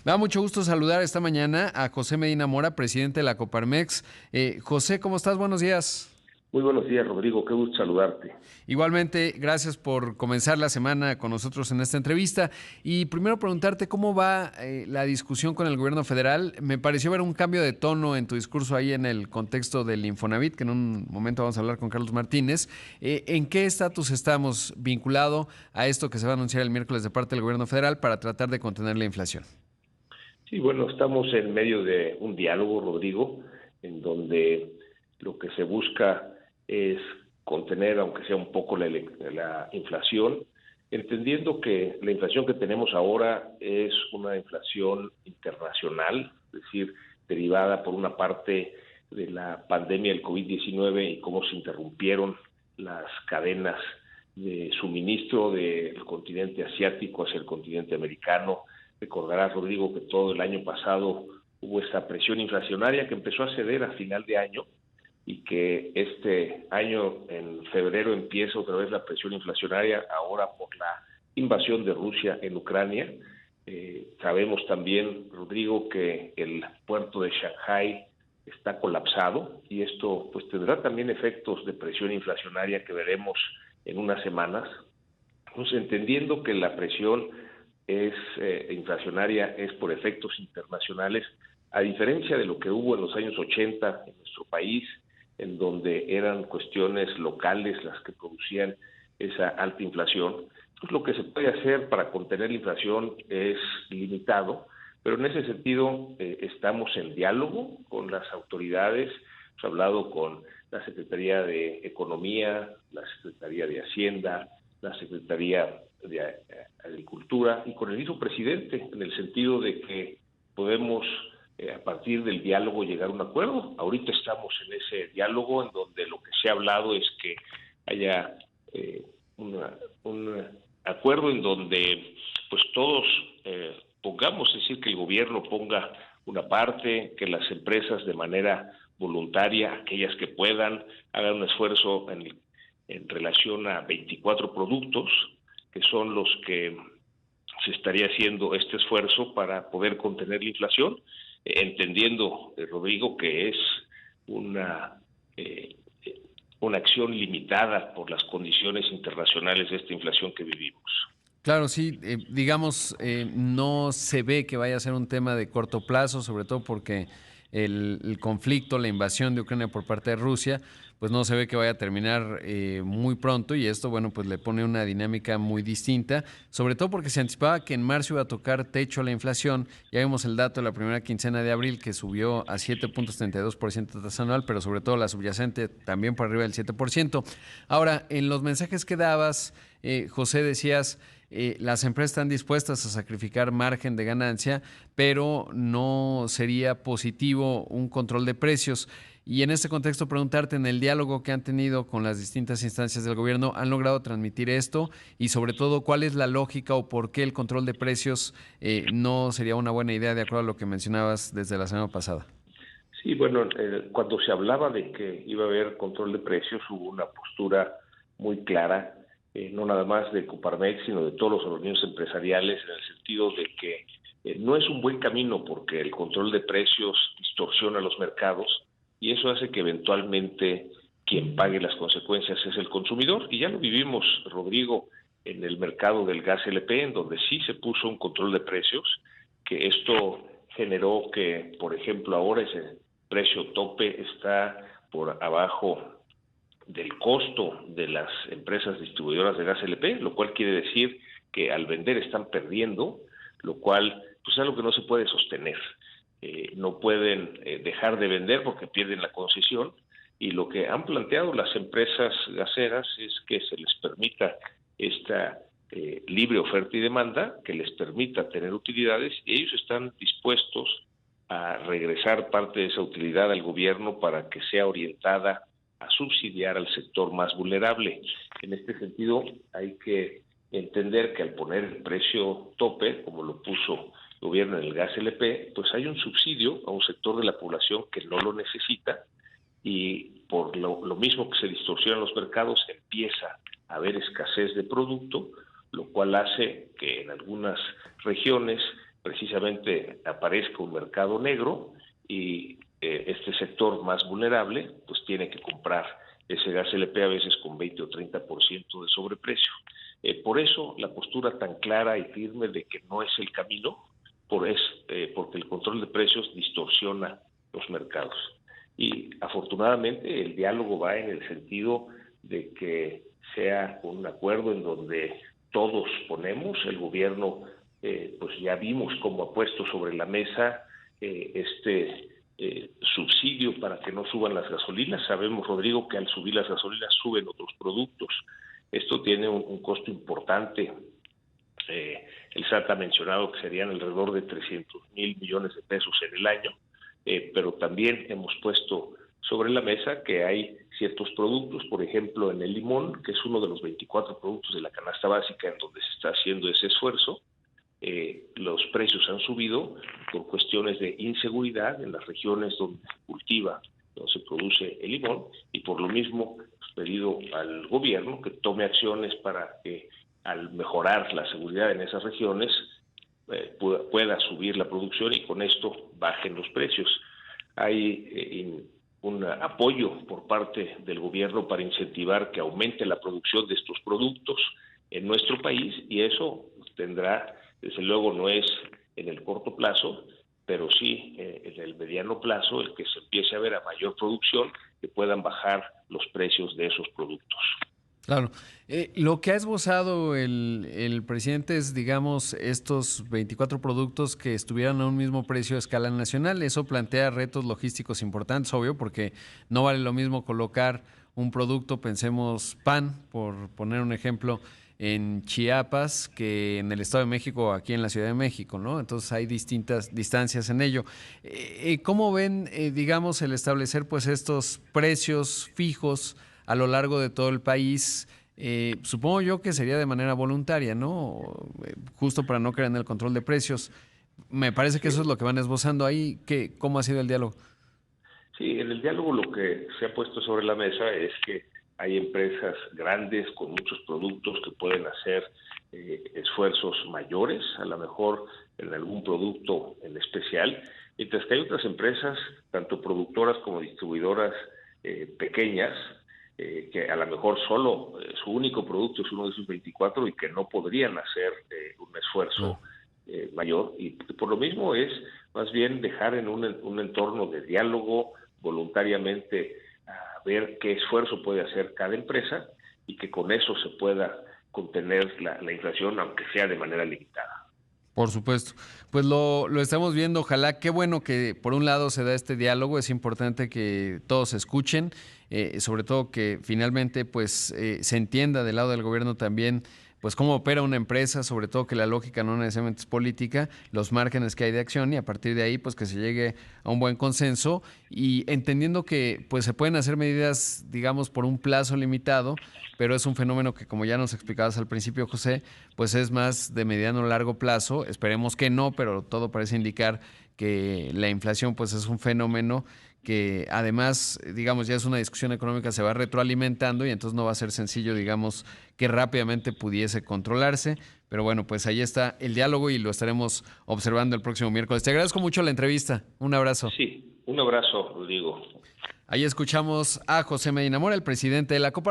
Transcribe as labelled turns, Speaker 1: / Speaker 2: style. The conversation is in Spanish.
Speaker 1: Me da mucho gusto saludar esta mañana a José Medina Mora, presidente de la Coparmex. José, ¿cómo estás? Buenos días.
Speaker 2: Muy buenos días, Rodrigo. Qué gusto saludarte.
Speaker 1: Igualmente, gracias por comenzar la semana con nosotros en esta entrevista. Y primero preguntarte cómo va la discusión con el gobierno federal. Me pareció ver un cambio de tono en tu discurso ahí en el contexto del Infonavit, que en un momento vamos a hablar con Carlos Martínez. ¿En qué estatus estamos vinculado a esto que se va a anunciar el miércoles de parte del gobierno federal para tratar de contener la inflación?
Speaker 2: Sí, bueno, estamos en medio de un diálogo, Rodrigo, en donde lo que se busca es contener, aunque sea un poco, la inflación, entendiendo que la inflación que tenemos ahora es una inflación internacional, es decir, derivada por una parte de la pandemia del COVID-19 y cómo se interrumpieron las cadenas de suministro del continente asiático hacia el continente americano. Recordarás, Rodrigo, que todo el año pasado hubo esta presión inflacionaria que empezó a ceder a final de año y que este año, en febrero, empieza otra vez la presión inflacionaria, ahora por la invasión de Rusia en Ucrania. Sabemos también, Rodrigo, que el puerto de Shanghái está colapsado y esto pues tendrá también efectos de presión inflacionaria que veremos en unas semanas. Entonces, entendiendo que la presión inflacionaria es por efectos internacionales, a diferencia de lo que hubo en los años 80 en nuestro país, en donde eran cuestiones locales las que producían esa alta inflación, pues lo que se puede hacer para contener la inflación es limitado, pero en ese sentido estamos en diálogo con las autoridades. Hemos hablado con la Secretaría de Economía, la Secretaría de Hacienda, la Secretaría de Agricultura y con el mismo presidente, en el sentido de que podemos a partir del diálogo llegar a un acuerdo. Ahorita estamos en ese diálogo en donde lo que se ha hablado es que haya un acuerdo en donde pues todos pongamos, es decir, que el gobierno ponga una parte, que las empresas de manera voluntaria, aquellas que puedan, hagan un esfuerzo en relación a 24 productos, que son los que se estaría haciendo este esfuerzo para poder contener la inflación, entendiendo, Rodrigo, que es una acción limitada por las condiciones internacionales de esta inflación que vivimos.
Speaker 1: Claro, sí, digamos, no se ve que vaya a ser un tema de corto plazo, sobre todo porque el conflicto, la invasión de Ucrania por parte de Rusia, pues no se ve que vaya a terminar muy pronto y esto, bueno, pues le pone una dinámica muy distinta, sobre todo porque se anticipaba que en marzo iba a tocar techo a la inflación. Ya vimos el dato de la primera quincena de abril que subió a 7.32% tasa anual, pero sobre todo la subyacente también por arriba del 7%. Ahora, en los mensajes que dabas, José, decías las empresas están dispuestas a sacrificar margen de ganancia, pero no sería positivo un control de precios. Y en este contexto preguntarte, en el diálogo que han tenido con las distintas instancias del gobierno, ¿han logrado transmitir esto? Y sobre todo, ¿cuál es la lógica o por qué el control de precios no sería una buena idea de acuerdo a lo que mencionabas desde la semana pasada?
Speaker 2: Sí, bueno, cuando se hablaba de que iba a haber control de precios, hubo una postura muy clara, no nada más de Coparmex, sino de todos los organismos empresariales, en el sentido de que no es un buen camino porque el control de precios distorsiona los mercados y eso hace que eventualmente quien pague las consecuencias es el consumidor. Y ya lo vivimos, Rodrigo, en el mercado del gas LP, en donde sí se puso un control de precios, que esto generó que, por ejemplo, ahora ese precio tope está por abajo del costo de las empresas distribuidoras de gas LP, lo cual quiere decir que al vender están perdiendo, lo cual pues es algo que no se puede sostener. No pueden dejar de vender porque pierden la concesión, y lo que han planteado las empresas gaseras es que se les permita esta libre oferta y demanda, que les permita tener utilidades, y ellos están dispuestos a regresar parte de esa utilidad al gobierno para que sea orientada a subsidiar al sector más vulnerable. En este sentido, hay que entender que al poner el precio tope, como lo puso el gobierno en el gas LP, pues hay un subsidio a un sector de la población que no lo necesita, y por lo mismo que se distorsionan los mercados, empieza a haber escasez de producto, lo cual hace que en algunas regiones precisamente aparezca un mercado negro y este sector más vulnerable pues tiene que comprar ese gas LP a veces con 20 o 30% de sobreprecio. Por eso la postura tan clara y firme de que no es el camino, porque el control de precios distorsiona los mercados. Y afortunadamente el diálogo va en el sentido de que sea un acuerdo en donde todos ponemos, el gobierno pues ya vimos cómo ha puesto sobre la mesa subsidio para que no suban las gasolinas. Sabemos, Rodrigo, que al subir las gasolinas suben otros productos. Esto tiene un costo importante. El SAT ha mencionado que serían alrededor de 300,000 millones de pesos en el año, pero también hemos puesto sobre la mesa que hay ciertos productos, por ejemplo en el limón, que es uno de los 24 productos de la canasta básica en donde se está haciendo ese esfuerzo. Los precios han subido por cuestiones de inseguridad en las regiones donde se cultiva, donde se produce el limón, y por lo mismo hemos pedido al gobierno que tome acciones para que al mejorar la seguridad en esas regiones pueda subir la producción y con esto bajen los precios. Hay un apoyo por parte del gobierno para incentivar que aumente la producción de estos productos en nuestro país, y eso tendrá, desde luego no es en el corto plazo, pero sí en el mediano plazo, el que se empiece a ver a mayor producción, que puedan bajar los precios de esos productos.
Speaker 1: Claro. Lo que ha esbozado el presidente es, digamos, estos 24 productos que estuvieran a un mismo precio a escala nacional. Eso plantea retos logísticos importantes, obvio, porque no vale lo mismo colocar un producto, pensemos pan, por poner un ejemplo, en Chiapas que en el Estado de México o aquí en la Ciudad de México, ¿no? Entonces hay distintas distancias en ello. ¿Cómo ven, digamos, el establecer pues estos precios fijos a lo largo de todo el país? Supongo yo que sería de manera voluntaria, ¿no? Justo para no caer en el control de precios. Me parece que eso es lo que van esbozando ahí. ¿Cómo ha sido el diálogo?
Speaker 2: Sí, en el diálogo lo que se ha puesto sobre la mesa es que hay empresas grandes con muchos productos que pueden hacer esfuerzos mayores, a lo mejor en algún producto en especial, mientras que hay otras empresas, tanto productoras como distribuidoras pequeñas, que a lo mejor solo su único producto es uno de esos 24 y que no podrían hacer un esfuerzo mayor. Y por lo mismo es más bien dejar en un entorno de diálogo voluntariamente, a ver qué esfuerzo puede hacer cada empresa y que con eso se pueda contener la inflación, aunque sea de manera limitada.
Speaker 1: Por supuesto. Pues lo estamos viendo. Ojalá, qué bueno que por un lado se da este diálogo. Es importante que todos escuchen, sobre todo que finalmente pues se entienda del lado del gobierno también pues cómo opera una empresa, sobre todo que la lógica no necesariamente es política, los márgenes que hay de acción, y a partir de ahí pues que se llegue a un buen consenso, y entendiendo que pues se pueden hacer medidas, digamos, por un plazo limitado, pero es un fenómeno que, como ya nos explicabas al principio, José, pues es más de mediano o largo plazo. Esperemos que no, pero todo parece indicar que la inflación pues es un fenómeno que además, digamos, ya es una discusión económica, se va retroalimentando y entonces no va a ser sencillo, digamos, que rápidamente pudiese controlarse. Pero bueno, pues ahí está el diálogo y lo estaremos observando el próximo miércoles. Te agradezco mucho la entrevista. Un abrazo.
Speaker 2: Sí, un abrazo, Rodrigo.
Speaker 1: Ahí escuchamos a José Medina Mora, el presidente de la Copa.